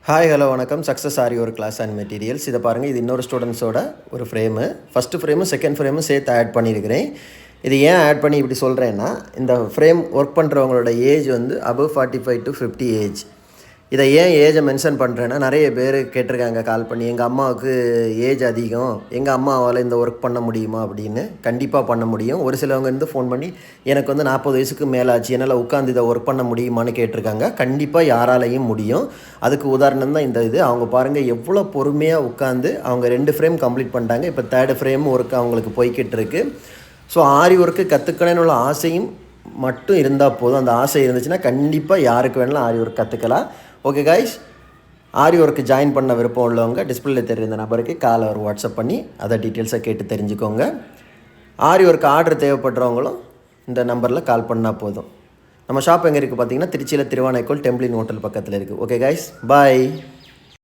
Hi hello வணக்கம். Success ஆரி ஒரு class and materials. இதை பாருங்கள், இது இன்னொரு ஸ்டூடெண்ட்ஸோட ஒரு ஃப்ரேமு. ஃபஸ்ட்டு ஃப்ரேமும் செகண்ட் ஃப்ரேமும் சேர்த்து ஆட் பண்ணியிருக்கிறேன். இது ஏன் ஆட் பண்ணி இப்படி சொல்கிறேன்னா, இந்த ஃப்ரேம் ஒர்க் பண்ணுறவங்களோட ஏஜ் வந்து அபவ் 45 to 50 ஏஜ். இதை ஏன் ஏஜை மென்ஷன் பண்ணுறேன்னா, நிறைய பேர் கேட்டிருக்காங்க கால் பண்ணி, எங்கள் அம்மாவுக்கு ஏஜ் அதிகம், எங்கள் அம்மாவால் இந்த ஒர்க் பண்ண முடியுமா அப்படின்னு. கண்டிப்பாக பண்ண முடியும். ஒரு சிலவங்க வந்து ஃபோன் பண்ணி, எனக்கு வந்து 40 வயசுக்கு மேலே ஆச்சு, என்னால் உட்காந்து இதை ஒர்க் பண்ண முடியுமான்னு கேட்டிருக்காங்க. கண்டிப்பாக யாராலையும் முடியும். அதுக்கு உதாரணம் தான் இந்த இது. அவங்க பாருங்கள் எவ்வளோ பொறுமையாக உட்காந்து அவங்க 2 ஃப்ரேம் கம்ப்ளீட் பண்ணிட்டாங்க. இப்போ 3rd ஃப்ரேம் ஒர்க் அவங்களுக்கு போய்கிட்டு இருக்கு. ஸோ ஆரி ஒர்க்கு கற்றுக்கணும்னு உள்ள ஆசையும் மட்டும் இருந்தால் போதும். அந்த ஆசை இருந்துச்சுன்னா கண்டிப்பாக யாருக்கு வேணாலும் ஆரி ஒர்க் கற்றுக்கலாம். ஓகே கைஸ், ஆரி ஒர்க்கு ஜாயின் பண்ண விருப்பம் உள்ளவங்க டிஸ்பிளேல தெரியுற இந்த நம்பருக்கு காலை ஒரு வாட்ஸ்அப் பண்ணி அதை டீட்டெயில்ஸை கேட்டு தெரிஞ்சுக்கோங்க. ஆரி ஒர்க் ஆர்டர் தேவைப்படுறவங்களும் இந்த நம்பரில் கால் பண்ணால் போதும். நம்ம ஷாப் எங்கே இருக்குது பார்த்தீங்கன்னா, திருச்சியில் திருவானைக்கோல் டெம்பிளின் ஹோட்டல் பக்கத்தில் இருக்குது. ஓகே கைஸ், பாய்.